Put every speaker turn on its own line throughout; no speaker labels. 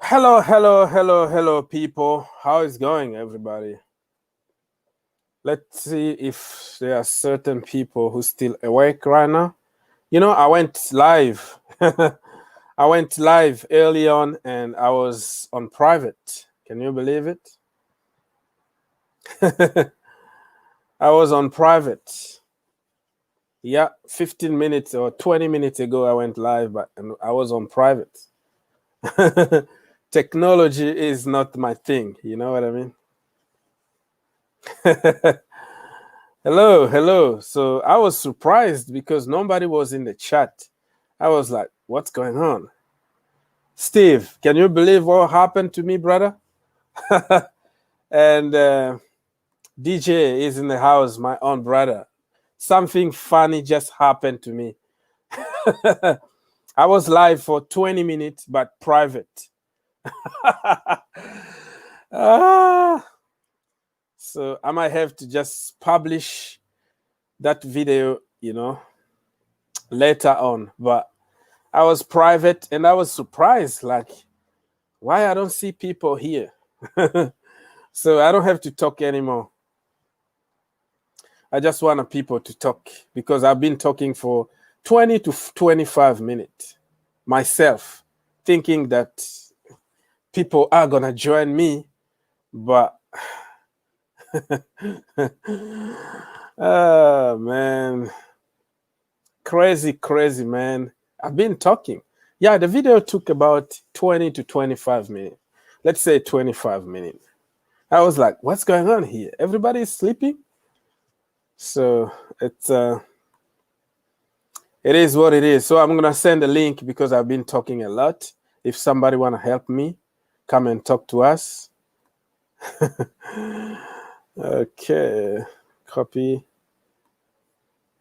Hello, hello, hello, hello, people. How is going, everybody? Let's see if there are certain people who still awake right now. You know, I went live. I went live early on, and I was on private. Can you believe it? I was on private. Yeah, 15 minutes or 20 minutes ago, I went live, but I was on private. Technology is not my thing. You know what I mean? Hello, hello. So I was surprised because nobody was in the chat. I was like, what's going on? Steve, can you believe what happened to me, brother? And DJ is in the house, my own brother. Something funny just happened to me. I was live for 20 minutes, but private. So I might have to just publish that video, later on. But I was private and I was surprised, like, why I don't see people here. So I don't have to talk anymore. I just want people to talk because I've been talking for 20 to 25 minutes myself, thinking that people are going to join me. But, oh, man. Crazy, man. I've been talking. Yeah, the video took about 20 to 25 minutes. Let's say 25 minutes. I was like, what's going on here? Everybody's sleeping? So it is what it is. So I'm going to send a link because I've been talking a lot. If somebody want to help me, come and talk to us. Okay. Copy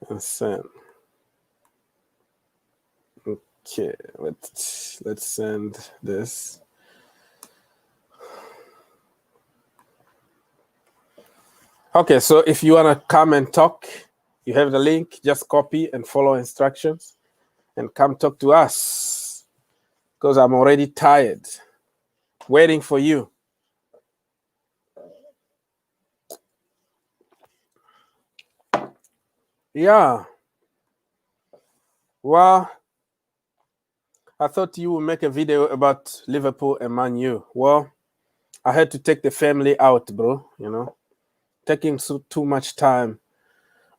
and send. Okay, let's send this. Okay, so if you want to come and talk, you have the link. Just copy and follow instructions and come talk to us because I'm already tired waiting for you. Yeah. Well, I thought you would make a video about Liverpool and Man U. Well, I had to take the family out, bro, taking too much time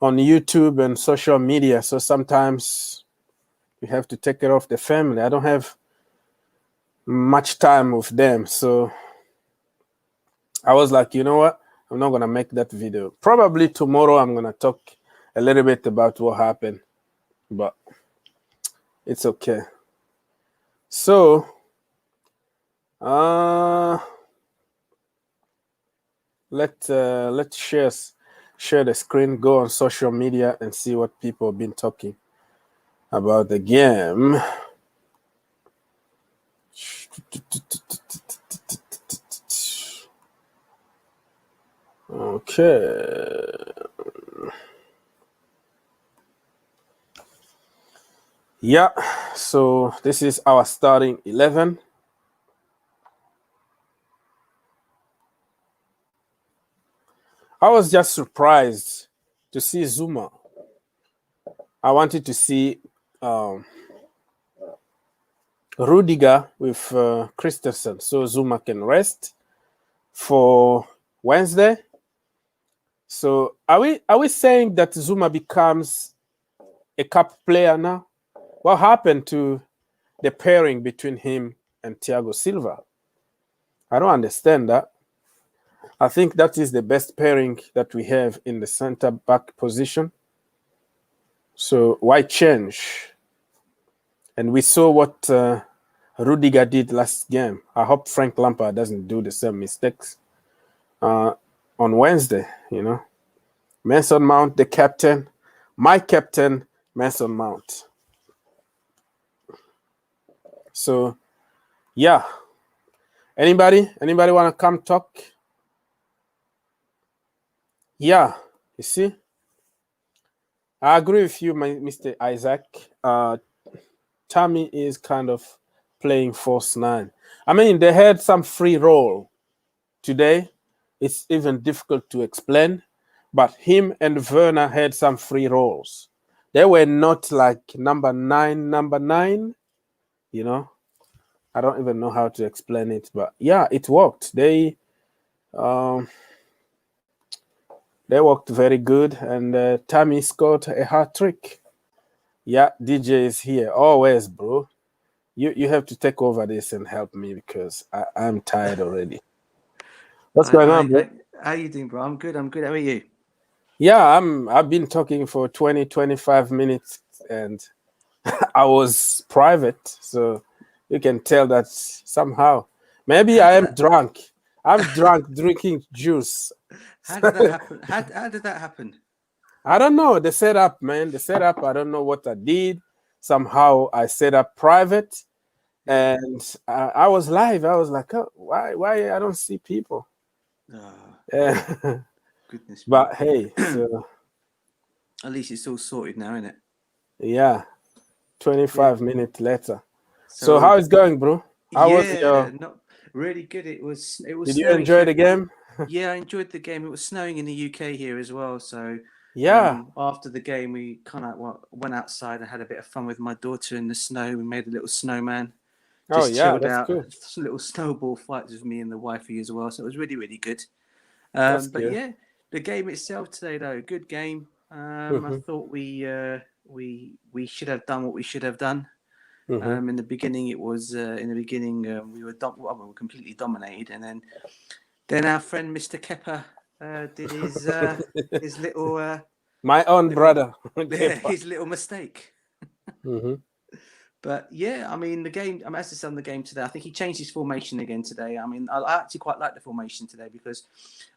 on YouTube and social media. So sometimes you have to take care of the family. I don't have much time with them. So I was like, you know what? I'm not going to make that video. Probably tomorrow I'm going to talk a little bit about what happened. But it's okay. So, let's share the screen, go on social media and see what people have been talking about the game. Okay. Yeah, so this is our starting 11. I was just surprised to see Zuma. I wanted to see Rudiger with Christensen so Zuma can rest for Wednesday. So are we saying that Zuma becomes a cup player now? What happened to the pairing between him and Thiago Silva? I don't understand that. I think that is the best pairing that we have in the center back position. So why change? And we saw what Rudiger did last game. I hope Frank Lampard doesn't do the same mistakes on Wednesday, Mason Mount, the captain. My captain, Mason Mount. So, yeah. Anybody want to come talk? Yeah, you see? I agree with you, Mr. Isaac. Tammy is kind of playing false nine. I mean, they had some free role today. It's even difficult to explain, but him and Werner had some free roles. They were not like number nine. You know, I don't even know how to explain it, but yeah, it worked. They worked very good, and Tammy scored a hat trick. Yeah, DJ is here always, bro. You have to take over this and help me because I'm tired already. What's going on, bro?
How you doing, bro? I'm good. How are you?
Yeah, I've been talking for 25 minutes and I was private, so you can tell that somehow. Maybe I am drunk. I'm drunk drinking juice.
How did that happen? How did that happen?
I don't know. The setup, man. The setup, I don't know what I did. Somehow I set up private and I was live. I was like, oh, why I don't see people? Yeah.
Goodness.
But hey, so
at least it's all sorted now, isn't it?
Yeah. 25 minutes later. So how is going, bro? How was your...
Not really good. It was
Did you enjoy the game?
Yeah, I enjoyed the game. It was snowing in the UK here as well, so
yeah.
After the game, we kind of went outside and had a bit of fun with my daughter in the snow. We made a little snowman. Just chilled out.
Cool.
Little snowball fights with me and the wifey as well. So it was really, really good. But good. Yeah, the game itself today, though, good game. I thought we should have done what we should have done. In the beginning, we were completely dominated, and then our friend Mr. Kepper did his little
my own brother
his little mistake. But yeah, I mean the game. I'm as I said on the game today. I think he changed his formation again today. I mean, I actually quite like the formation today because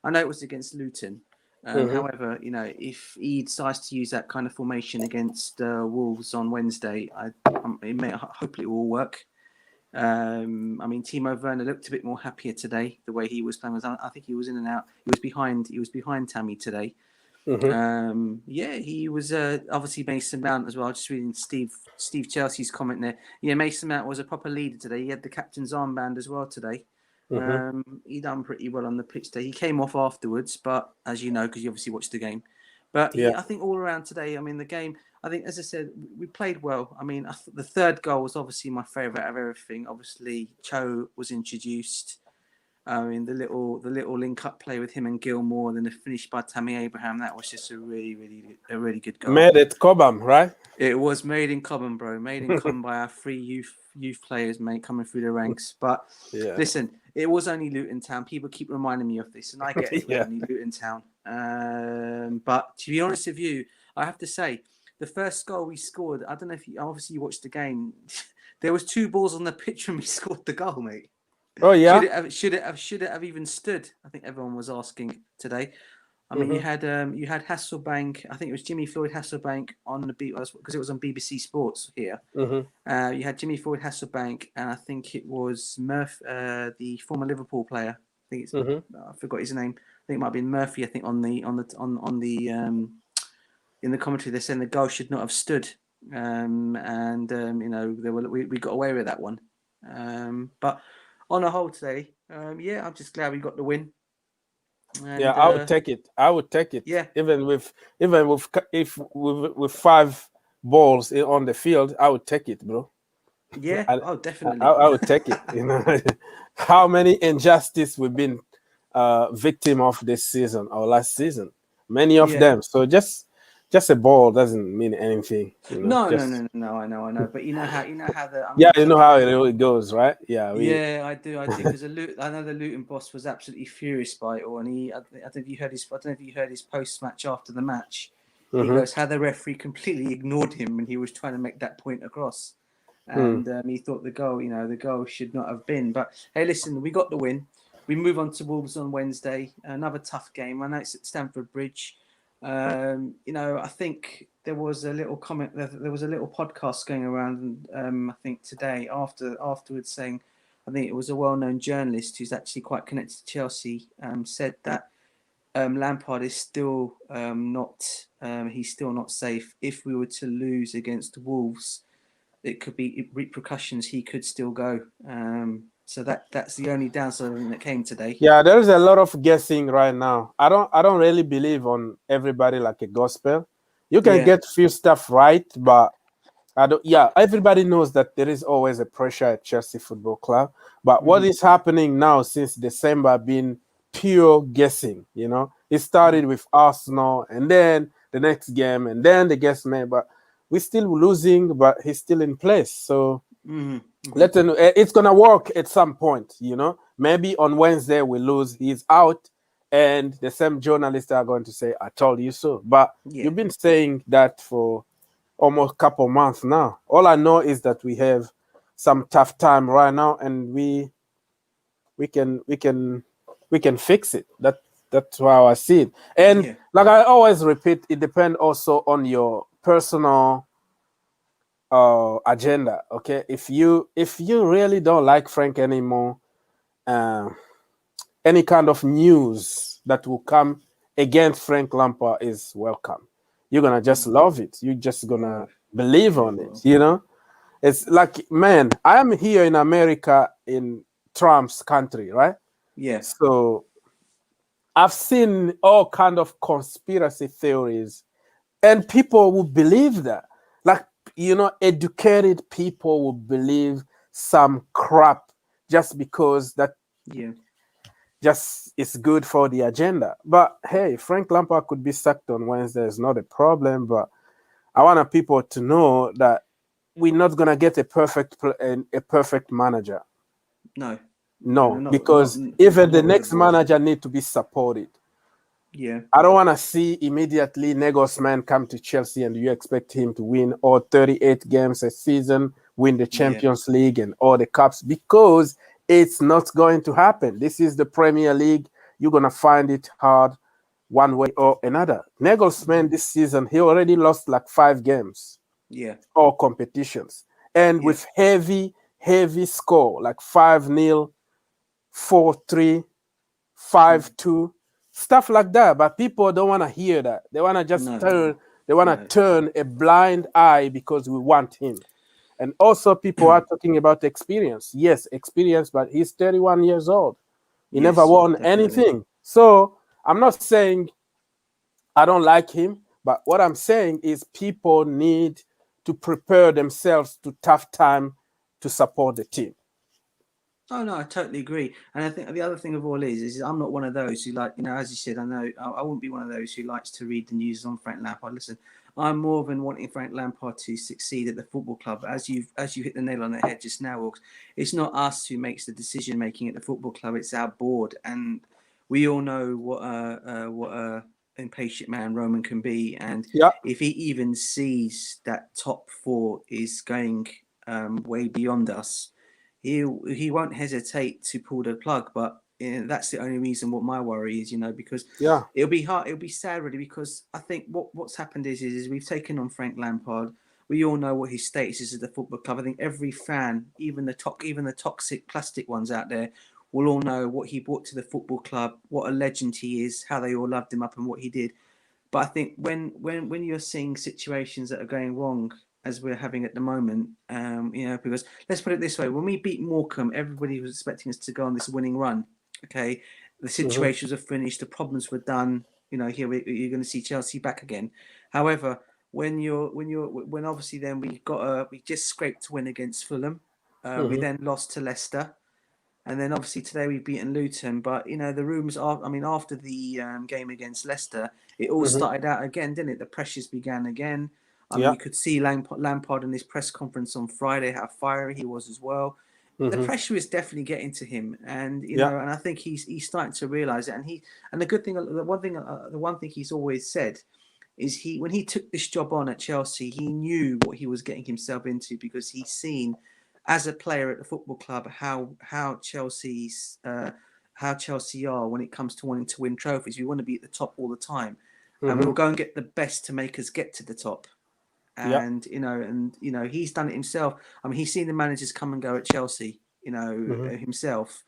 I know it was against Luton. However, if he decides to use that kind of formation against Wolves on Wednesday, hopefully it will work. I mean, Timo Werner looked a bit more happier today. The way he was playing I think he was in and out. He was behind Tammy today. He was obviously Mason Mount as well. Just reading Steve Chelsea's comment there. Yeah, Mason Mount was a proper leader today. He had the captain's armband as well today. He done pretty well on the pitch today. He came off afterwards, but as you know, because you obviously watched the game. But I think all around today, I mean, the game, I think, as I said, we played well. I mean, the third goal was obviously my favourite out of everything. Obviously, Cho was introduced. I mean, the little link-up play with him and Gilmour, and then the finish by Tammy Abraham, that was just a really good goal.
Made at Cobham, right?
It was made in Cobham, bro. Made in Cobham by our three youth players, mate, coming through the ranks. But listen, it was only Luton Town. People keep reminding me of this, and I get it, only Luton Town. But to be honest with you, I have to say, the first goal we scored, I don't know if you watched the game. There was 2 balls on the pitch when we scored the goal, mate.
Oh yeah.
Should it have even stood? I think everyone was asking today. I mean, you had Hasselbank. I think it was Jimmy Floyd Hasselbank on the beat because it was on BBC Sports here. You had Jimmy Floyd Hasselbank, and I think it was Murphy, the former Liverpool player. I think it's I forgot his name. I think it might have been Murphy. I think on the in the commentary they're saying the goal should not have stood, we got away with that one. But on the whole today, I'm just glad we got the win. And,
I would take it. Yeah. Even with 5 balls on the field, I would take it, bro.
Yeah. Definitely.
I would take it. How many injustice we've been victim of this season or last season? Many of them. So just a ball doesn't mean anything.
No. I know. But you know how the
you know how it goes, right? Yeah,
I do because I know the Luton boss was absolutely furious by it all, and I don't know if you heard his post match after the match. He goes how the referee completely ignored him when he was trying to make that point across, and he thought the goal should not have been. But hey, listen, we got the win. We move on to Wolves on Wednesday. Another tough game. I know it's at Stamford Bridge. I think there was a little comment. There was a little podcast going around. I think today afterwards saying, I think it was a well-known journalist who's actually quite connected to Chelsea. Said that Lampard is still not. He's still not safe. If we were to lose against Wolves, it could be repercussions. He could still go. So that's the only downside that came today.
Yeah, there's a lot of guessing right now. I don't really believe on everybody like a gospel. You can get few stuff right, but I don't. Yeah, everybody knows that there is always a pressure at Chelsea Football Club. But what is happening now since December been pure guessing. You know, it started with Arsenal, and then the next game, and then the guess man. But we're still losing, but he's still in place. So it's gonna work at some point. You know, maybe on Wednesday we lose, he's out, and the same journalists are going to say, "I told you so." But you've been saying that for almost a couple months now. All I know is that we have some tough time right now, and we can fix it. That's how I see it. And like I always repeat, it depends also on your personal agenda. Okay, if you really don't like Frank anymore, any kind of news that will come against Frank Lampard is welcome. You're gonna just love it. You're just gonna believe on it. You know, it's like, man, I am here in America, in Trump's country, right?
Yeah.
So I've seen all kind of conspiracy theories, and people will believe that. Like, you know, educated people will believe some crap just because that just is good for the agenda. But hey, Frank Lampard could be sacked on Wednesday. It's not a problem. But I want people to know that we're not gonna get a perfect manager. No, because even the next manager need to be supported.
Yeah.
I don't want to see immediately Nagelsmann come to Chelsea and you expect him to win all 38 games a season, win the Champions League and all the cups, because it's not going to happen. This is the Premier League. You're going to find it hard one way or another. Nagelsmann this season, he already lost like 5 games.
Yeah.
All competitions. And with heavy score, like 5-0, 4-3, 5-2. Stuff like that, but people don't want to hear that. They want to just turn a blind eye because we want him. And also people are talking about experience. Yes, experience, but he's 31 years old. He never won anything. So I'm not saying I don't like him, but what I'm saying is people need to prepare themselves to tough time to support the team.
Oh no, I totally agree. And I think the other thing of all is I'm not one of those who, like, you know, as you said, I know I wouldn't be one of those who likes to read the news on Frank Lampard. Listen, I'm more than wanting Frank Lampard to succeed at the football club. As you hit the nail on the head just now, Wilkes, it's not us who makes the decision making at the football club. It's our board, and we all know what a impatient man Roman can be. And if he even sees that top 4 is going way beyond us, he won't hesitate to pull the plug. But that's the only reason what my worry is, you know, because it'll be hard, it'll be sad really, because I think what's happened is we've taken on Frank Lampard. We all know what his status is at the football club. I think every fan, even the toxic plastic ones out there, will all know what he brought to the football club, what a legend he is, how they all loved him up, and what he did. But I think when you're seeing situations that are going wrong, as we're having at the moment, you know, because let's put it this way: when we beat Morecambe, everybody was expecting us to go on this winning run. Okay, the situations are finished, the problems were done. You know, here you're going to see Chelsea back again. However, when obviously then we just scraped to win against Fulham. We then lost to Leicester. And then obviously today we've beaten Luton, but you know the rumours are. I mean, after the game against Leicester, it all started out again, didn't it? The pressures began again. I mean, you could see Lampard in his press conference on Friday how fiery he was as well. The pressure is definitely getting to him, and you know, and I think he's starting to realise it. And the good thing, the one thing he's always said is when he took this job on at Chelsea, he knew what he was getting himself into, because he's seen, as a player at the football club, how Chelsea are when it comes to wanting to win trophies. We want to be at the top all the time, and we'll go and get the best to make us get to the top. And you know, he's done it himself. I mean, he's seen the managers come and go at Chelsea, you know, himself.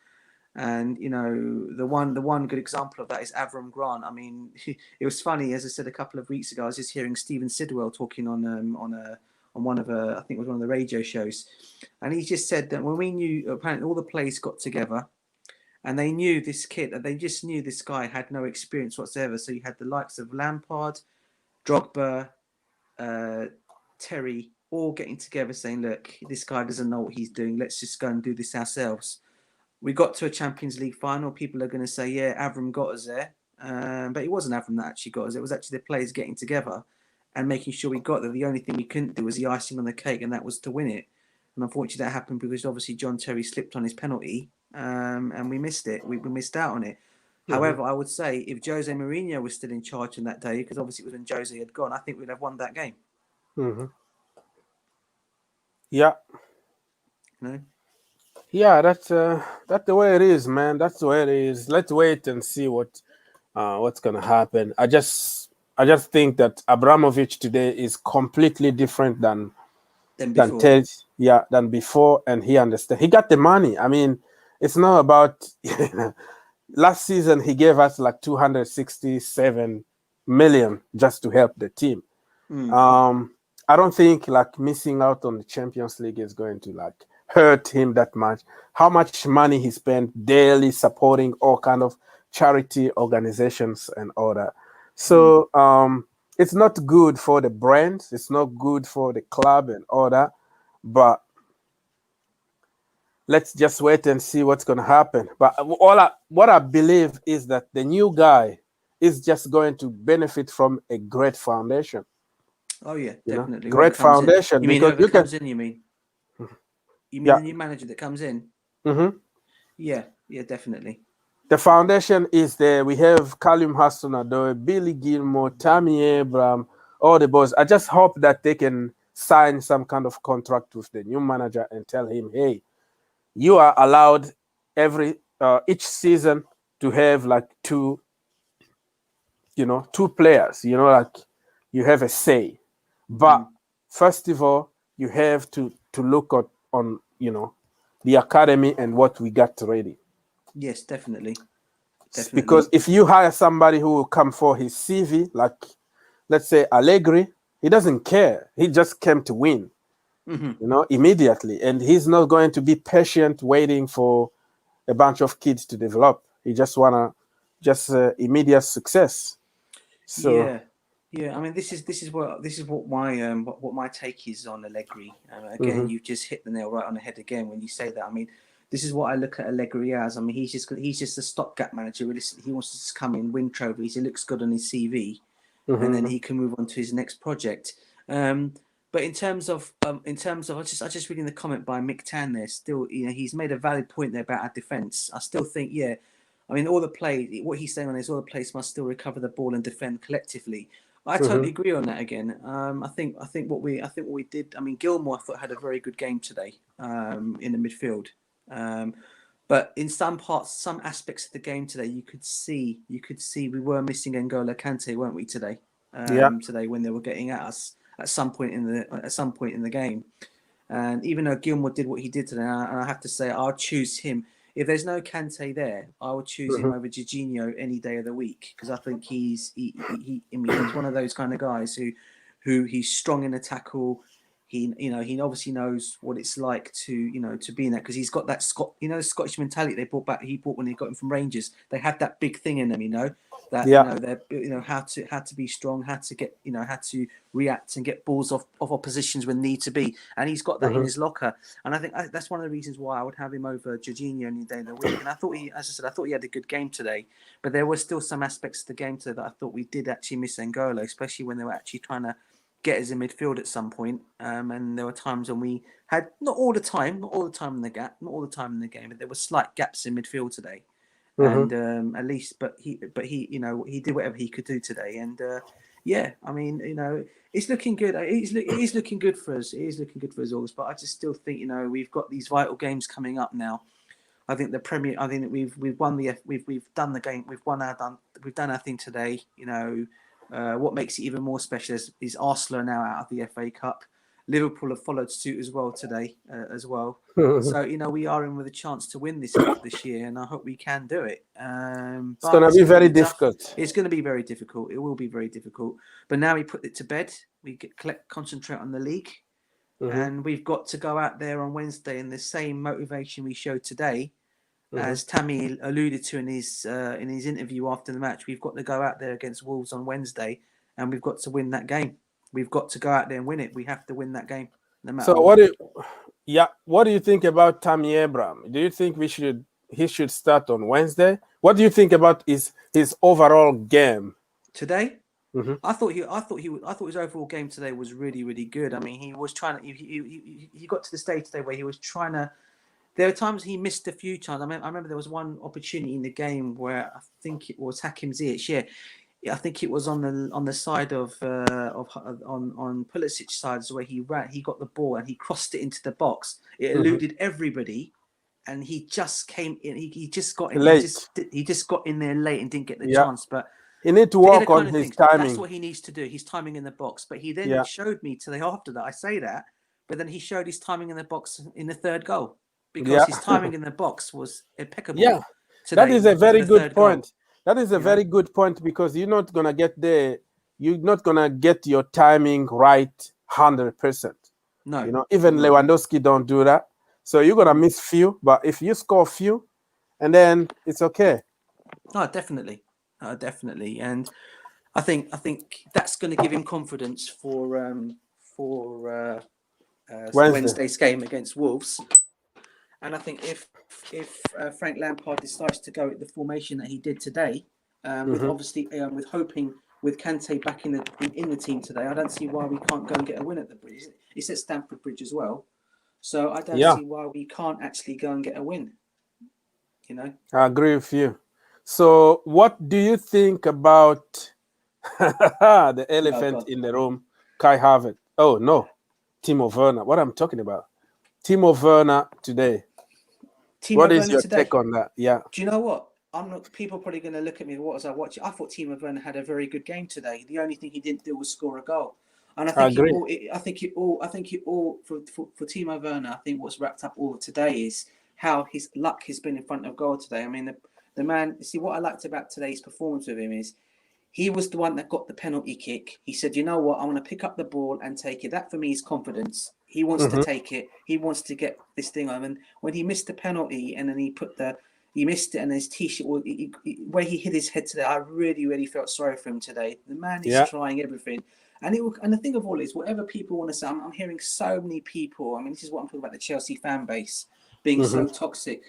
And you know, the one good example of that is Avram Grant. I mean, it was funny, as I said a couple of weeks ago. I was just hearing Stephen Sidwell talking on on one of I think it was one of the radio shows, and he just said that when we knew apparently all the players got together, and they knew this kid, they just knew this guy had no experience whatsoever. So you had the likes of Lampard, Drogba, Terry, all getting together saying, "Look, this guy doesn't know what he's doing. Let's just go and do this ourselves." We got to a Champions League final. People are going to say, "Yeah, Avram got us there," but it wasn't Avram that actually got us. It was actually the players getting together and making sure we got there. The only thing we couldn't do was the icing on the cake, and that was to win it. And unfortunately, that happened because obviously John Terry slipped on his penalty, and we missed it. We missed out on it. However, I would say if Jose Mourinho was still in charge on that day, because obviously it was when Jose had gone, I think we'd have won that game.
Yeah.
No.
Yeah, that's the way it is, man. That's the way it is. Let's wait and see what's gonna happen. I just think that Abramovich today is completely different than Ted, than before, and he understands. He got the money. I mean, it's not about last season he gave us like 267 million just to help the team. I don't think like missing out on the Champions League is going to like hurt him that much. How much money he spent daily supporting all kind of charity organizations and all that. So it's not good for the brand. It's not good for the club and all that. But let's just wait and see what's going to happen. But what I believe is that the new guy is just going to benefit from a great foundation.
Oh yeah, definitely.
Great foundation.
You mean whoever comes in? You mean? You mean the new manager that comes in? Yeah, definitely.
The foundation is there. We have Callum Hudson-Odoi, Billy Gilmour, Tammy Abraham, all the boys. I just hope that they can sign some kind of contract with the new manager and tell him, hey, you are allowed each season to have like two players, like you have a say. But first of all, you have to look on the academy and what we got ready.
Yes, definitely.
Because if you hire somebody who will come for his CV, like let's say Allegri, he doesn't care. He just came to win, immediately. And he's not going to be patient waiting for a bunch of kids to develop. He just want immediate success. So
yeah. I mean, this is what my take is on Allegri. Again, you've just hit the nail right on the head again when you say that. I mean, this is what I look at Allegri as. I mean, he's just a stopgap manager. Realistically, he wants to just come in, win trophies. He looks good on his CV, and then he can move on to his next project. But in terms of I just reading the comment by Mick Tan there. Still, he's made a valid point there about our defence. I still think, I mean, what he's saying on is all the players must still recover the ball and defend collectively. I totally agree on that. Again, I think what we did. I mean, Gilmour I thought had a very good game today in the midfield. But in some aspects of the game today, you could see we were missing N'Golo Kante, weren't we today? Today when they were getting at us at some point in the game, and even though Gilmour did what he did today, and I have to say I'll choose him. If there's no Kante there, I would choose him over Jorginho any day of the week because I think he's one of those kind of guys who he's strong in a tackle. He obviously knows what it's like to be in that because he's got that Scottish mentality he brought when he got him from Rangers. They had that big thing in them, how to be strong, how to get how to react and get balls off oppositions when need to be, and he's got that in his locker. And I think that's one of the reasons why I would have him over Jorginho any day of the week. And I thought I thought he had a good game today, but there were still some aspects of the game today that I thought we did actually miss N'Golo, especially when they were actually trying to get us in midfield at some point. And there were times when we had not all the time in the game, but there were slight gaps in midfield today. And at least, but he did whatever he could do today, and I mean, it's looking good. It is looking good for us. It is looking good for us, August. But I just still think we've got these vital games coming up now. I think the Premier. I think that we've won we've done the game. We've done our thing today. What makes it even more special is Arsenal are now out of the FA Cup. Liverpool have followed suit as well today, as well. So we are in with a chance to win this cup this year, and I hope we can do it.
It's going to be very difficult.
It's going to be very difficult. It will be very difficult. But now we put it to bed. We concentrate on the league, and we've got to go out there on Wednesday in the same motivation we showed today, as Tammy alluded to in his interview after the match. We've got to go out there against Wolves on Wednesday, and we've got to win that game. We've got to go out there and win it. We have to win that game, no matter
So
what.
What do you think about Tammy Abraham? Do you think he should start on Wednesday? What do you think about his overall game
today? I thought his overall game today was really, really good. I mean, he was trying to. He got to the stage today where he was trying to. There were times he missed a few times. I remember there was one opportunity in the game where I think it was Hakim Ziyech. Yeah, I think it was on the side on Pulisic's side, where he got the ball and he crossed it into the box. It eluded everybody, and he just came in. He just got in
late.
He just got in there late and didn't get the chance. But
he needs to work on his timing.
That's what he needs to do. His timing in the box. But he then showed me today after that. I say that, but then he showed his timing in the box in the third goal, because his timing in the box was impeccable.
Yeah, that is a very good point. That is a very good point, because you're not gonna get there. You're not gonna get your timing right 100%.
No,
even Lewandowski don't do that. So you're gonna miss few, but if you score few, and then it's okay.
No, definitely, and I think that's going to give him confidence for Wednesday's game against Wolves. And I think if Frank Lampard decides to go with the formation that he did today, with obviously with hoping with Kante back in the team today, I don't see why we can't go and get a win at the Bridge. It's at Stamford Bridge as well, so I don't see why we can't actually go and get a win.
I agree with you. So, what do you think about the elephant in the room, Kai Havertz? Oh no, Timo Werner. What I'm talking about, Timo Werner today. What is your take on that? Yeah.
Do you know what? People are probably going to look at me. What was I watching? I thought Timo Werner had a very good game today. The only thing he didn't do was score a goal. And I think it all for Timo Werner. I think what's wrapped up all of today is how his luck has been in front of goal today. I mean, the man. See, what I liked about today's performance with him is he was the one that got the penalty kick. He said, "You know what? I want to pick up the ball and take it." That for me is confidence. He wants to take it. He wants to get this thing on. And when he missed the penalty and then he missed it, and his t-shirt, where he hit his head today, I really, really felt sorry for him today. The man is trying everything. And the thing of all is, whatever people want to say, I'm hearing so many people. I mean, this is what I'm talking about, the Chelsea fan base being so toxic.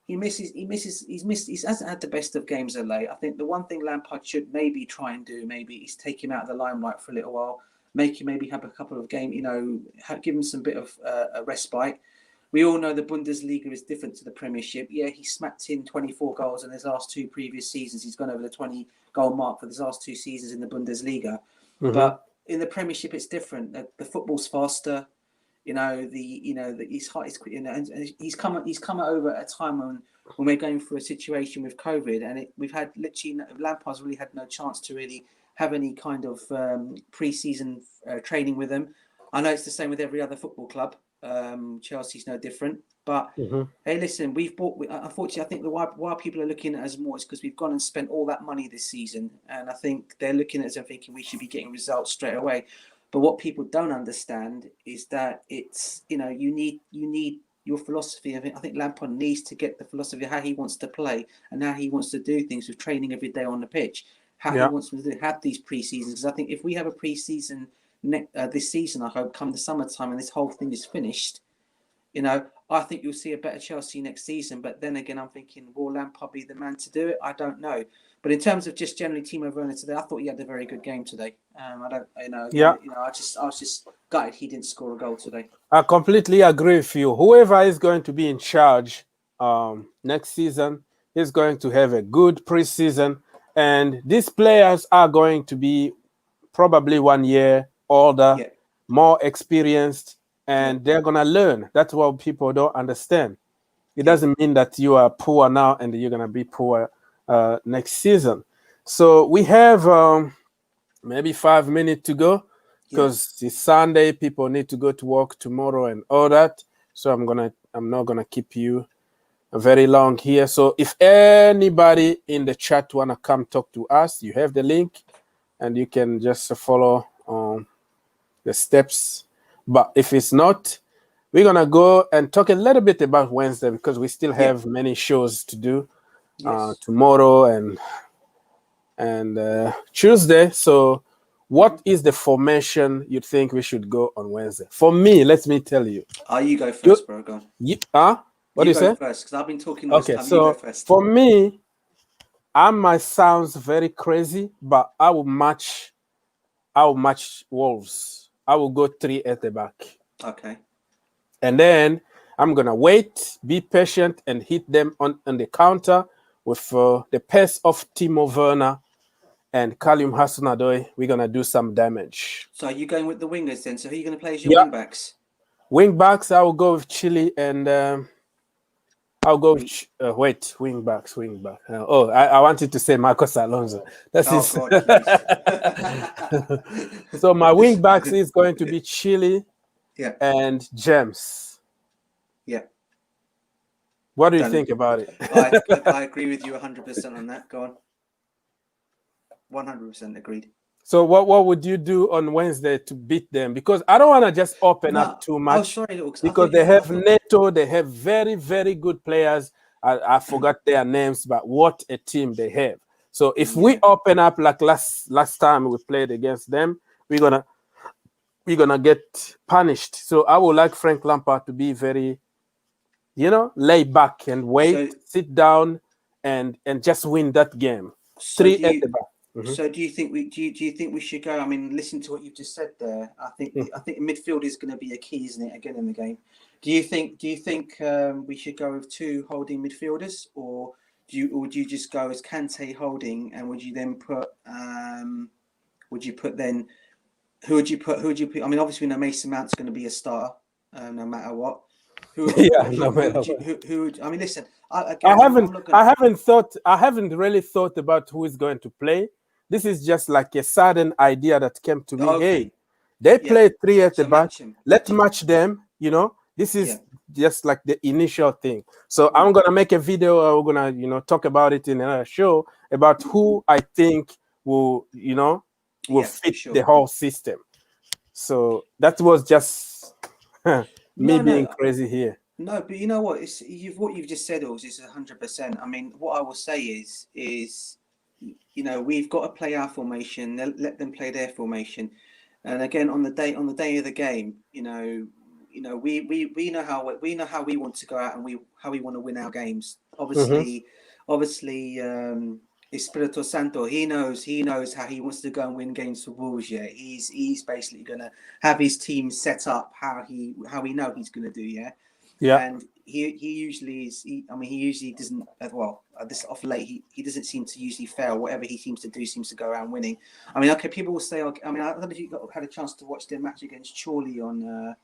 He hasn't had the best of games of late. I think the one thing Lampard should maybe try and do, is take him out of the limelight for a little while, make him maybe have a couple of games, give him some bit of a respite. We all know the Bundesliga is different to the Premiership. Yeah, he smacked in 24 goals in his last two previous seasons. He's gone over the 20-goal mark for his last two seasons in the Bundesliga. But in the Premiership, it's different. The football's faster. He's hot. And he's come over at a time when we're going through a situation with COVID, and we've had literally Lampard's really had no chance to really have any kind of pre-season training with them. I know it's the same with every other football club. Chelsea's no different. But hey, listen, unfortunately, I think why people are looking at us more is because we've gone and spent all that money this season, and I think they're looking at us and thinking we should be getting results straight away. But what people don't understand is that it's you need your philosophy of it. I think Lampard needs to get the philosophy of how he wants to play and how he wants to do things with training every day on the pitch. How he wants to have these pre-seasons. Because I think if we have a pre-season this season, I hope come the summertime and this whole thing is finished, I think you'll see a better Chelsea next season. But then again, I'm thinking, will Lampard be the man to do it? I don't know. But in terms of just generally Timo Werner today, I thought he had a very good game today. I was just gutted he didn't score a goal today.
I completely agree with you. Whoever is going to be in charge next season is going to have a good preseason, and these players are going to be probably 1 year older, more experienced, and they're gonna learn. That's what people don't understand. It doesn't mean that you are poor now and you're gonna be poor next season. So we have maybe 5 minutes to go, because it's Sunday. People need to go to work tomorrow and all that. So I'm not gonna keep you very long here. So if anybody in the chat wanna come talk to us, you have the link, and you can just follow the steps But if it's not, we're going to go and talk a little bit about Wednesday because we still have many shows to do tomorrow and Tuesday. So what is the formation you think we should go on Wednesday? For me, let me tell you.
You go first, bro. Go on.
What do you say?
First, because I've been talking all this time.
So
you go first.
For me, I might sound very crazy, but I will match Wolves. I will go 3 at the back.
Okay.
And then I'm gonna wait, be patient, and hit them on the counter with the pace of Timo Werner and Hudson-Odoi. We're gonna do some damage.
So are you going with the wingers then? So who are you gonna play as your wing backs?
Wing backs, I will go with Chile and I'll go with wing backs. I wanted to say Marcos Alonso. That's his.
God,
So my wing backs is going to be Chile and James.
Yeah.
What do you think about it?
I agree with you 100% on that. Go on. 100% agreed.
So what would you do on Wednesday to beat them? Because I don't want to just open up too much.
Oh, sorry, look,
because they have Neto, they have very, very good players. I forgot their names, but what a team they have. So if we open up like last time we played against them, we're gonna get punished. So I would like Frank Lampard to be very, lay back and wait, sit down, and just win that game. 3 at the back.
Mm-hmm. So do you think we should go? I mean, listen to what you've just said there. I think midfield is going to be a key, isn't it? Again in the game. Do you think we should go with 2 holding midfielders, or would you just go as Kante holding, and would you then put who would you put? I mean, obviously we know Mason Mount's going to be a starter, no matter what. I mean, listen. I haven't really thought about who is going to play.
This is just like a sudden idea that came to me. Okay. Hey, they play 3 at the back. Let's match them. This is just like the initial thing. So I'm gonna make a video. We're gonna, talk about it in another show about who I think will fit the whole system. So that was just being crazy here.
No, but you know what? What you've just said is 100%. I mean, what I will say is we've got to play our formation. Let them play their formation. And again, on the day of the game, we know how we want to go out and how we want to win our games. Obviously, Espirito Santo, he knows how he wants to go and win games for Wolves. Yeah, he's basically gonna have his team set up how he know he's gonna do. Yeah. And he usually doesn't. This off late, he doesn't seem to usually fail. Whatever he seems to do seems to go around winning. I mean, okay, people will say. I don't know if you had a chance to watch their match against Chorley on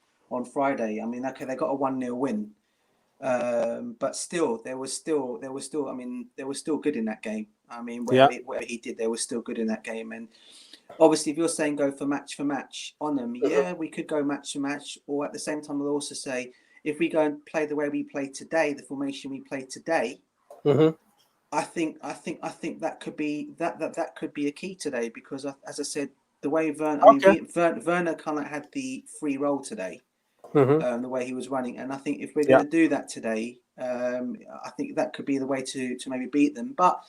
Friday. I mean, okay, they got a 1-0 win, but still, they were still good in that game. I mean, whatever he did, they were still good in that game. And obviously, if you're saying go for match on them, we could go match for match. Or at the same time, we'll also say, if we go and play the way we play today, the formation we play today, I think that could be that could be a key today, because as I said, the way Werner kind of had the free role today, the way he was running, and I think if we're going to do that today, I think that could be the way to maybe beat them. But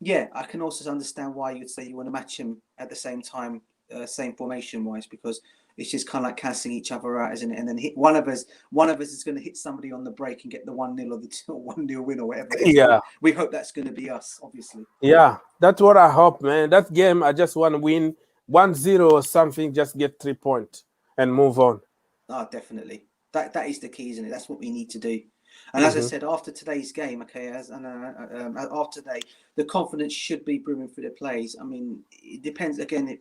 I can also understand why you'd say you want to match him at the same time, same formation wise, because it's just kind of like cancelling each other out, isn't it? And then one of us is going to hit somebody on the break and get the 1-0 or the 1-0 win or whatever.
Yeah,
we hope that's going to be us, obviously.
Yeah, that's what I hope, man. That game, I just want to win 1-0 or something. Just get 3 points and move on.
Oh, definitely. That is the key, isn't it? That's what we need to do. And as I said, after today's game, after today, the confidence should be brimming through the plays. I mean, it depends again.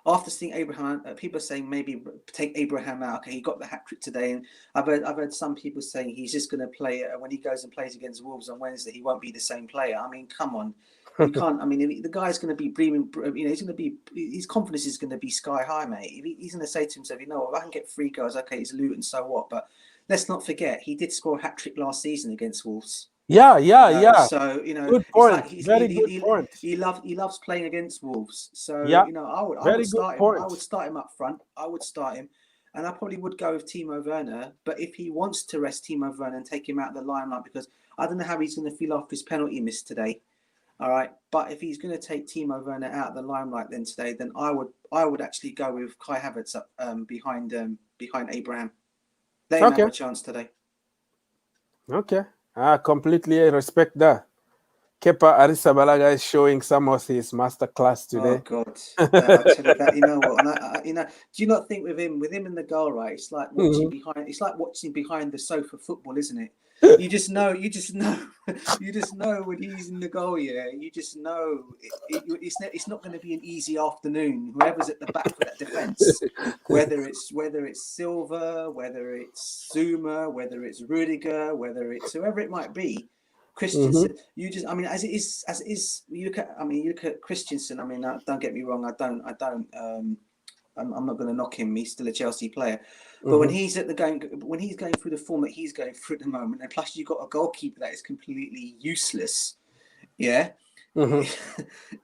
After seeing Abraham, people are saying maybe take Abraham out. Okay, he got the hat trick today, and I've heard some people saying he's just going to play when he goes and plays against Wolves on Wednesday. He won't be the same player. I mean, come on, you can't. I mean, the guy's going to be breathing. He's going to be, his confidence is going to be sky high, mate. He's going to say to himself, if I can get 3 goals, okay, it's Luton, so what? But let's not forget, he did score a hat trick last season against Wolves.
Yeah.
So
good point. Very good point.
He loves playing against Wolves. So I would start him. I would start him up front. I would start him. and I probably would go with Timo Werner. But if he wants to rest Timo Werner and take him out of the limelight, because I don't know how he's going to feel after his penalty miss today. All right, but if he's going to take Timo Werner out of the limelight then today, then I would actually go with Kai Havertz up behind Abraham. Let him have a chance today.
Okay, I completely respect that. Kepa Arrizabalaga is showing some of his masterclass today.
Oh God! I tell you that, you know what? And do you not think with him in the goal, right? It's like watching behind. It's like watching behind the sofa football, isn't it? You just know when he's in the goal. Yeah, you just know it's not going to be an easy afternoon. Whoever's at the back for that defense, whether it's Silva, whether it's Zuma, whether it's Rudiger, whether it's whoever it might be. Christensen, as it is. You look at Christensen. I mean, don't get me wrong. I'm not going to knock him. He's still a Chelsea player. But when he's going through the form that he's going through at the moment, and plus you've got a goalkeeper that is completely useless. Yeah,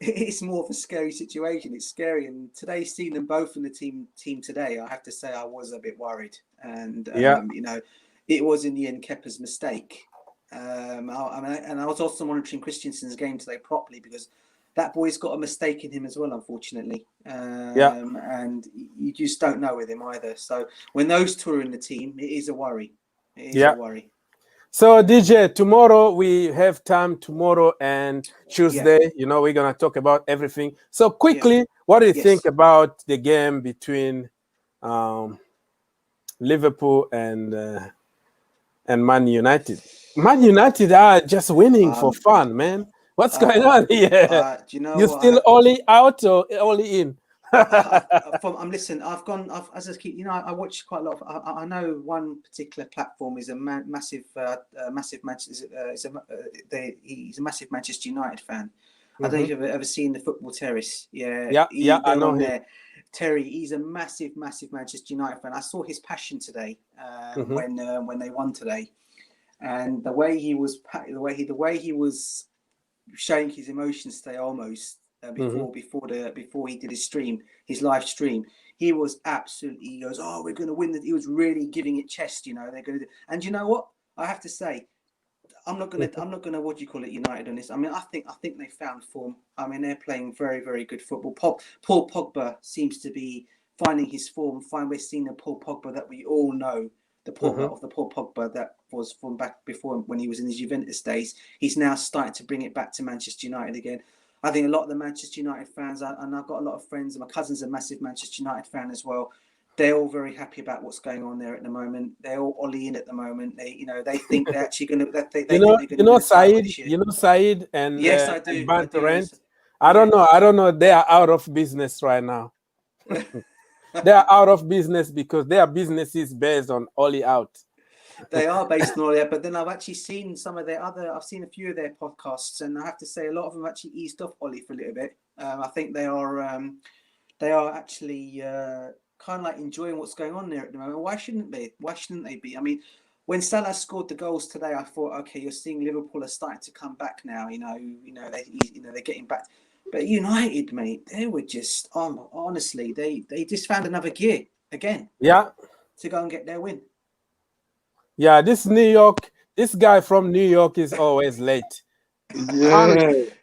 it's more of a scary situation. It's scary, and today seeing them both in the team today, I have to say I was a bit worried. And it was in the end Kepa's mistake. And I was also monitoring Christensen's game today properly because that boy's got a mistake in him as well, unfortunately. And you just don't know with him either. So when those two are in the team, it is a worry. It is a worry.
So DJ, tomorrow we have time. Tomorrow and Tuesday, we're gonna talk about everything. So quickly, what do you think about the game between Liverpool and Man United? Man United are just winning for fun, man. What's going on here?
Do you know
you still only out or only in?
Listen. I watch quite a lot. I know one particular platform is a massive Manchester. He's a massive Manchester United fan. I don't know if you've ever seen the Football Terrace. I know him. There. Terry, he's a massive Manchester United fan. I saw his passion today when they won today. And the way he was showing his emotions today, almost before he did his live stream, he was absolutely. He goes, "Oh, we're going to win." He was really giving it chest. They're going to. And you know what? I have to say, I'm not going to what do you call it, United on this. I mean, I think they found form. I mean, they're playing very, very good football. Paul Pogba seems to be finding his form. We're seeing the Paul Pogba that we all know. The Paul Pogba that was from back before when he was in his Juventus days. He's now starting to bring it back to Manchester United again. I think a lot of the Manchester United fans, and I've got a lot of friends, and my cousin's a massive Manchester United fan as well. They're all very happy about what's going on there at the moment. They're all Ollie in at the moment. They think they're actually going to.
Said and
yes, I do.
I don't know. They are out of business right now. They are out of business because their business is based on Ollie out.
They are based on Ollie out, but then I've actually seen I've seen a few of their podcasts, and I have to say a lot of them actually eased off Ollie for a little bit. I think they are actually kind of like enjoying what's going on there at the moment. Why shouldn't they? Why shouldn't they be? I mean, when Salah scored the goals today, I thought, okay, you're seeing Liverpool are starting to come back now. They're getting back. But United, mate, they were just honestly, they just found another gear again.
Yeah.
To go and get their win.
Yeah, this guy from New York is always late.
Yeah.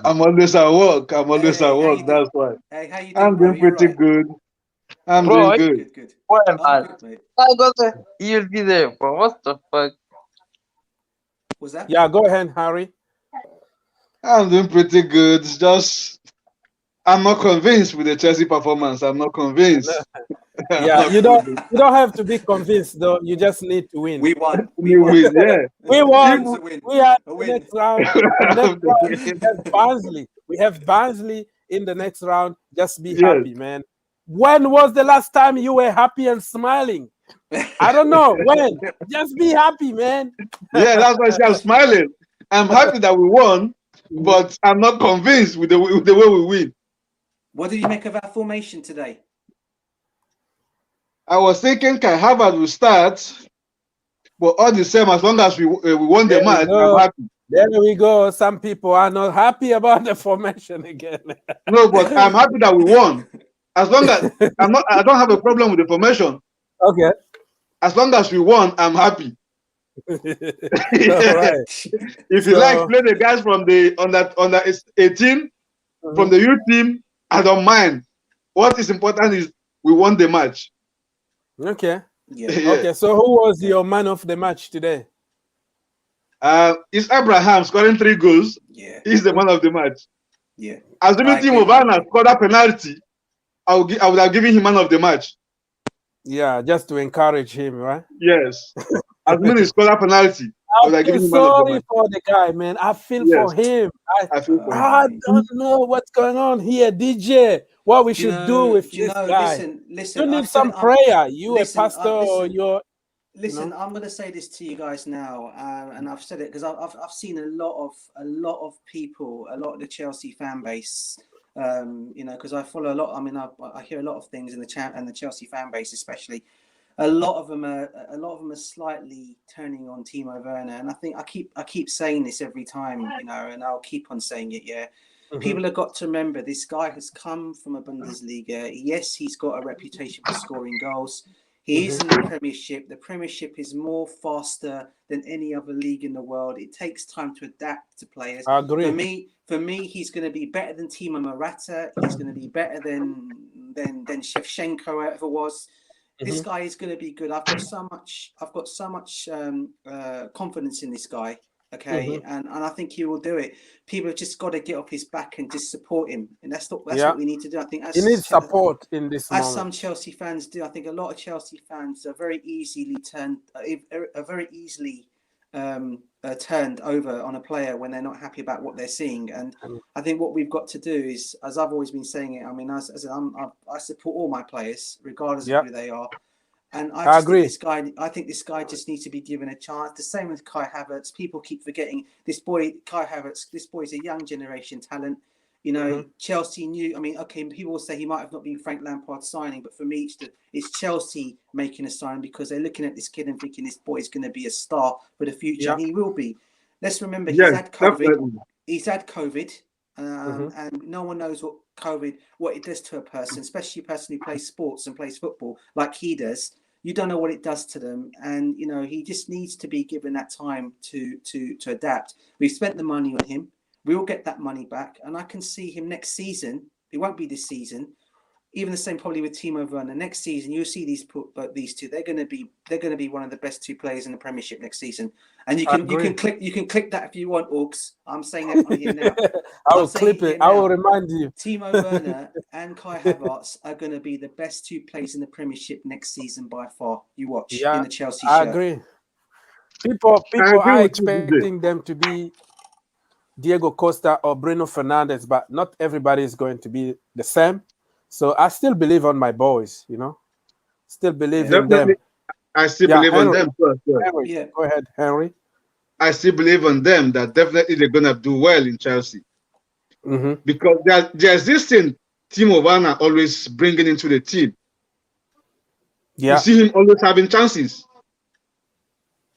I'm always at work. That's why.
Hey, how you doing?
I'm doing pretty good. I'm doing good.
Good.
Well,
Good, mate.
I got you'll be there, bro. What the fuck?
Was that?
Yeah, go ahead, Harry.
I'm doing pretty good. It's just I'm not convinced with the Chelsea performance. I'm not convinced.
Yeah, you don't have to be convinced though. You just need to win.
We won.
We win. Yeah.
We won. We are
a
the
win.
next round. We have Barnsley. We have Barnsley in the next round. Just be happy, man. When was the last time you were happy and smiling? I don't know. When? Just be happy, man.
Yeah, that's why I'm smiling. I'm happy that we won, but I'm not convinced with the way we win.
What did you make of our formation today?
I was thinking Kai Havertz will start, but all the same, as long as we won the match, I'm happy.
There we go. Some people are not happy about the formation again.
No, but I'm happy that we won. As long as I don't have a problem with the formation.
Okay.
As long as we won, I'm happy.
All right.
If you like, play the guys from the under 18 from the youth team. I don't mind. What is important is we won the match.
Okay.
Yeah.
Okay. So who was your man of the match today?
It's Abraham scoring 3 goals.
Yeah.
He's the man of the match.
Yeah.
Assuming Timo Werner scored a penalty, I would have given him man of the match.
Yeah, just to encourage him, right?
Yes. Assuming he scored a penalty, I would have given him man of the
Sorry
match.
for the guy, man. I feel
Yes.
for him.
I feel for him.
I don't know what's going on here, DJ. What we should do with this guy?
Listen.
You need some prayer. You a
listen,
pastor or you're.
Listen, I'm going to say this to you guys now, and I've said it because I've seen a lot of people, a lot of the Chelsea fan base, because I follow a lot. I mean, I hear a lot of things in the chat and the Chelsea fan base, especially. A lot of them are slightly turning on Timo Werner, and I think I keep saying this every time, and I'll keep on saying it. Yeah. People have got to remember this guy has come from a Bundesliga. Yes, he's got a reputation for scoring goals. He is in the Premiership. The Premiership is more faster than any other league in the world. It takes time to adapt to players.
I agree.
For me, he's going to be better than Timo Morata. He's going to be better than Shevchenko, whoever was. This guy is going to be good. I've got so much confidence in this guy. Okay, and I think he will do it. People have just got to get off his back and just support him, and that's what we need to do. I think
he needs support in this moment.
As some Chelsea fans do. I think a lot of Chelsea fans are very easily turned over on a player when they're not happy about what they're seeing. And I think what we've got to do is, as I've always been saying it, I mean, I support all my players, regardless of who they are. And I agree. I think this guy just needs to be given a chance. The same with Kai Havertz. People keep forgetting this boy, Kai Havertz. This boy is a young generation talent. Chelsea knew. I mean, okay, people will say he might have not been Frank Lampard's signing, but for me, it's Chelsea making a sign because they're looking at this kid and thinking this boy is going to be a star for the future. And he will be. Let's remember, he's had COVID. Definitely. He's had COVID, and no one knows what it does to a person, especially a person who plays sports and plays football like he does. You don't know what it does to them, and he just needs to be given that time to adapt. We've spent the money on him. We will get that money back, and I can see him next season. It won't be this season. Even the same probably with Timo Werner. Next season, you'll see these two. They're going to be one of the best 2 players in the Premiership next season. And you can click that if you want, Orcs. I'm saying that on here now.
I will clip it. I will remind you.
Timo Werner and Kai Havertz are going to be the best 2 players in the Premiership next season by far. You watch in the Chelsea shirt.
I agree. People are expecting them to be Diego Costa or Bruno Fernandes, but not everybody is going to be the same. So I still believe on my boys, Still believe in them.
I still believe on them.
Henry, go ahead, Henry.
I still believe on them that definitely they're going to do well in Chelsea. Because there's this thing Timo Werner always bringing into the team. You see him always having chances.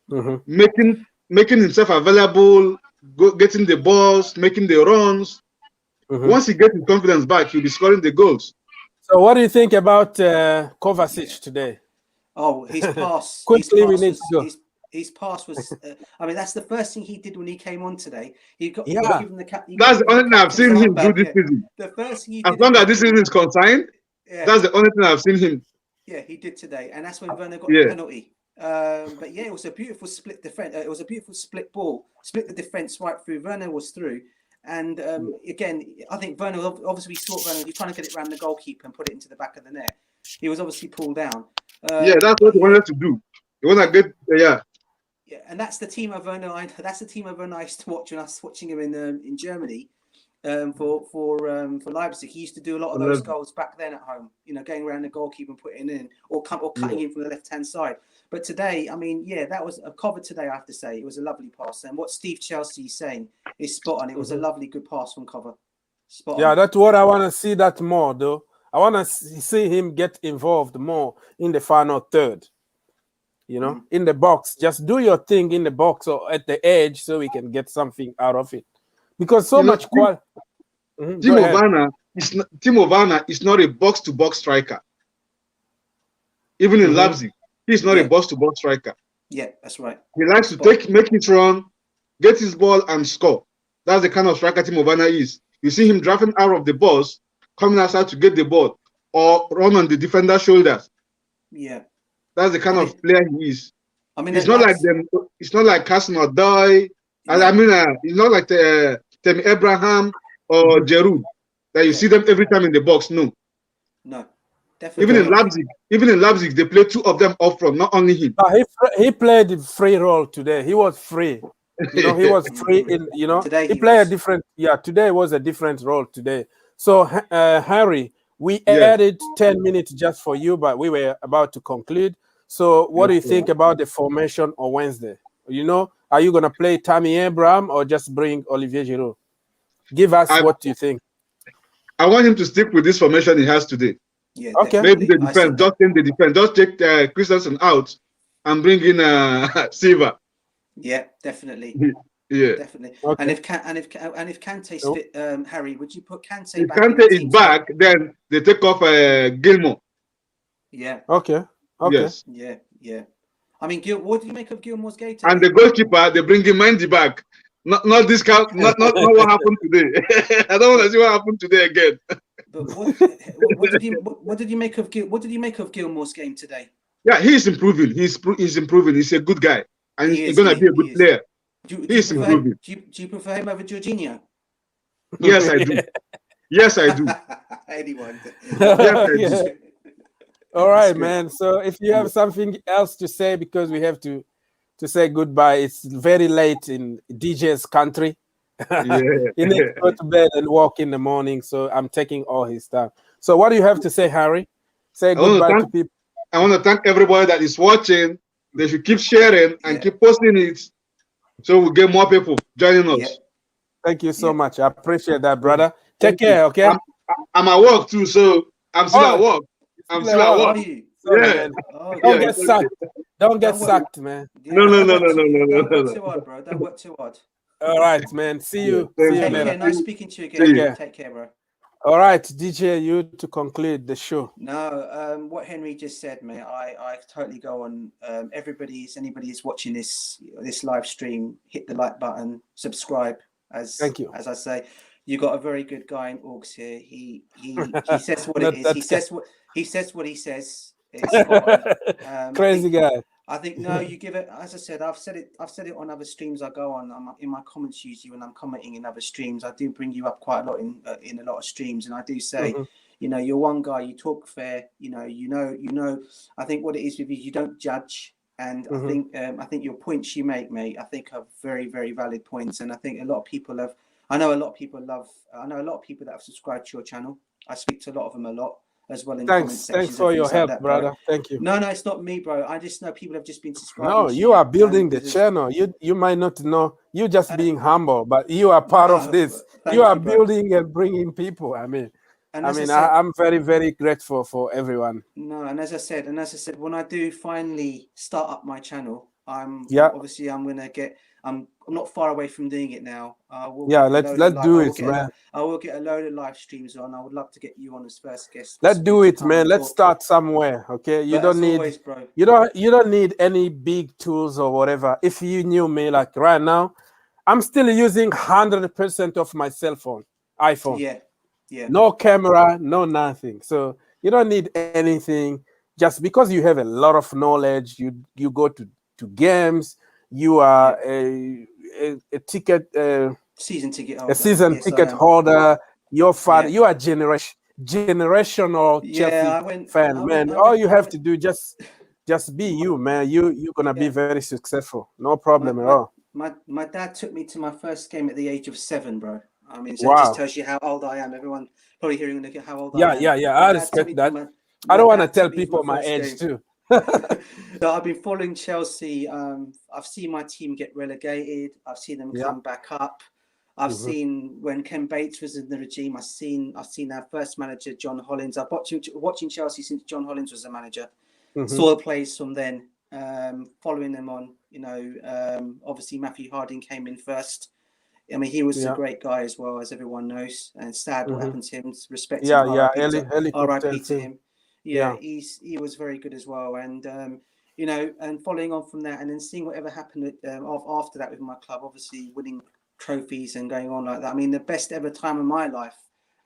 Making himself available, getting the balls, making the runs. Once he gets his confidence back, he'll be scoring the goals.
So what do you think about Kovacic today?
Oh, his pass.
Quickly, we need to go.
His pass was. I mean, that's the first thing he did when he came on today. He got given the cap.
That's the only thing I've seen him do this season.
The first thing he did.
As long as this season is consigned, that's the only thing I've seen him.
Yeah, he did today, and that's when Werner got the penalty. But it was a beautiful split defense. It was a beautiful split ball, split the defense right through. Werner was through. And again, I think Werner, obviously we saw Werner, he's trying to get it around the goalkeeper and put it into the back of the net. He was obviously pulled down.
That's what he wanted to do. He wanted to get,
Yeah, and that's the Timo Werner. That's the Timo Werner I used to watch when I was watching him in Germany for Leipzig. He used to do a lot of those goals back then at home. Going around the goalkeeper and putting in or cutting in from the left hand side. But today, I mean, that was a cover today. I have to say, it was a lovely pass. And what Steve Chelsea is saying is spot on. It was a lovely, good pass from cover. Spot on.
That's what I want to see that more, though. I want to see him get involved more in the final third. In the box. Just do your thing in the box or at the edge so we can get something out of it. Because so much quality.
Timo Werner Timo Werner is not a box-to-box striker. Even in Leipzig, he's not a box-to-box striker.
Yeah, that's right.
He likes to make it run, get his ball, and score. That's the kind of striker Timo Werner is. You see him driving out of the box, coming outside to get the ball, or run on the defender's shoulders.
Yeah.
That's the kind of player he is.
I mean,
it's not like them. It's not like Hudson-Odoi. I mean, it's not like Tammy Abraham or Giroud that you see them every time in the box. No,
definitely.
Even in Leipzig, they play two of them up front, not only him.
He played a free role today. He was free. He was free in.
Today
he played a different. Yeah, today was a different role today. So Harry, we added 10 minutes just for you, but we were about to conclude. So what do you think about the formation on Wednesday? Are you going to play Tammy Abraham or just bring Olivier Giroud? Give us what you think.
I want him to stick with this formation he has today.
Yeah,
okay.
Maybe the defense, just in the defense. Just take Christensen out and bring in Silva.
Yeah, definitely.
Yeah,
definitely.
Okay.
And if Kante's fit, Harry, would you put Kante
if
back?
Kante is back, then they take off Gilmour.
Yeah.
Okay.
Yes.
Yeah. I mean, what do you make of Gilmour's game today?
And the goalkeeper, they bring him Mendy back. Not this count. Not what happened today. I don't want to see what happened today again.
But what did you make of Gilmour's game today?
Yeah, he's improving. He's improving. He's a good guy, and he's going to be a good player. He's improving.
Do you prefer him over Jorginho?
Yes, I do. Yes, I do.
Anyone?
Yes, I do.
All right, man. So if you have something else to say, because we have to say goodbye, it's very late in DJ's country. He needs to go to bed and walk in the morning, so I'm taking all his stuff. So what do you have to say, Harry? Say goodbye to people.
I want to thank everybody that is watching. They should keep sharing and keep posting it, so we'll get more people joining us.
Yeah.
Thank you so much. I appreciate that, brother. Take care, okay?
I'm at work too, so I'm still at work. I'm still at work.
Yeah. Don't get sucked. Don't get sucked, man.
No.
Don't work too hard, bro. Don't work too hard.
All right, man. See you. See you later.
Nice speaking to you again. Take care, bro.
All right, DJ, you to conclude the show.
No, what Henry just said, mate, I totally go on. Anybody who's watching this live stream, hit the like button, subscribe.
Thank you.
As I say, you got a very good guy in Augs here. He says what it is. He says what he says. It's
crazy guy.
I think you give it. As I said, I've said it on other streams I go on. In my comments usually when I'm commenting in other streams, I do bring you up quite a lot in a lot of streams, and I do say, you're one guy. You talk fair. I think what it is with you don't judge, and I think your points you make, mate, I think are very, very valid points, and I think a lot of people have. I know a lot of people that have subscribed to your channel. I speak to a lot of them a lot. As well in
thanks for your help, like brother. Thank you.
No, it's not me, bro. I just know people have just been subscribing.
No, you are building the channel. You might not know. You just being humble, but you are part of this. You are building and bringing people. I'm very, very grateful for everyone.
No, and as I said, when I do finally start up my channel, I'm gonna get. I'm not far away from doing it now.
Let's do it, man.
I will get a load of live streams on. I would love to get you on as first guest.
Let's do it, man. Let's start somewhere, okay? You don't need any big tools or whatever. If you knew me, like right now, I'm still using 100% of my cell phone, iPhone.
Yeah.
No camera, no nothing. So you don't need anything. Just because you have a lot of knowledge, you go to games. You are a ticket
season ticket holder.
A season ticket holder. Your father, you are generational Chelsea fan, man. All you have to do just be you, man. You're gonna be very successful. No problem at all.
My dad took me to my first game at the age of 7, bro. I mean, so it just tells you how old I am. Everyone probably hearing how old I am.
Yeah. I respect that. I don't want to tell people my age too.
So I've been following Chelsea. I've seen my team get relegated. I've seen them come back up. I've seen when Ken Bates was in the regime. I've seen our first manager, John Hollins. I've watching Chelsea since John Hollins was the manager. Saw the plays from then. Following them on, obviously Matthew Harding came in first. I mean, he was a great guy as well, as everyone knows. And sad what happened to him. Respect him. R.I.P. to him. Yeah, he was very good as well. And you know, and following on from that, and then seeing whatever happened after that with my club, obviously winning trophies and going on like that. I mean, the best ever time of my life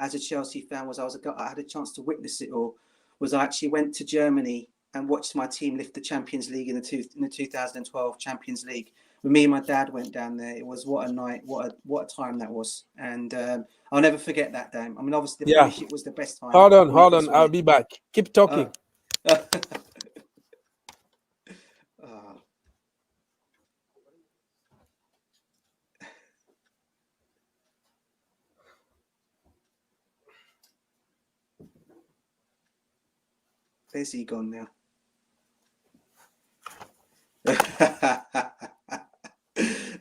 as a Chelsea fan was I had a chance to witness it all. Was I actually went to Germany and watched my team lift the Champions League in the 2012 Champions League. When me and my dad went down there, it was what a night, what a time that was, and I'll never forget that day. I mean, obviously the Premiership was the best time.
Hold on, I'll be back. Keep talking.
Where's he gone now?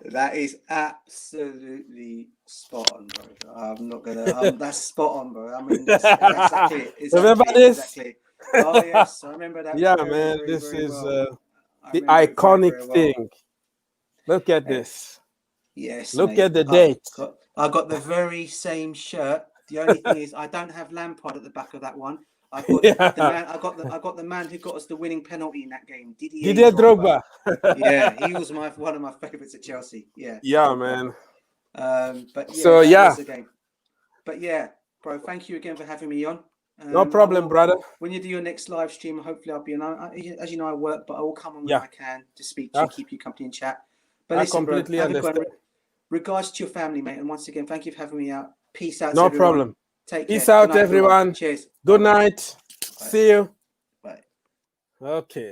That is absolutely spot on, bro. I'm not gonna. That's spot on, bro. I mean, that's exactly it.
Remember this?
Exactly. Oh yes, I remember that.
Yeah, man. This is the iconic thing. Look at this.
Yes.
Look at the date.
I got the very same shirt. The only thing is, I don't have Lampard at the back of that one. I got the man who got us the winning penalty in that game. Didier Drogba. Yeah, he was one of my favourites at Chelsea. Yeah.
Yeah, man.
But yeah,
so yeah.
Was the game. But yeah, bro, thank you again for having me on.
No problem, brother.
When you do your next live stream, hopefully I'll be on. As you know, I work, but I will come on when I can to speak to you, keep you company and chat. But listen,
completely understand.
Regards to your family, mate, and once again, thank you for having me out. Peace out.
No problem.
Take care.
Peace out, everyone.
Cheers.
Good night.
Bye.
See you.
Bye.
Okay.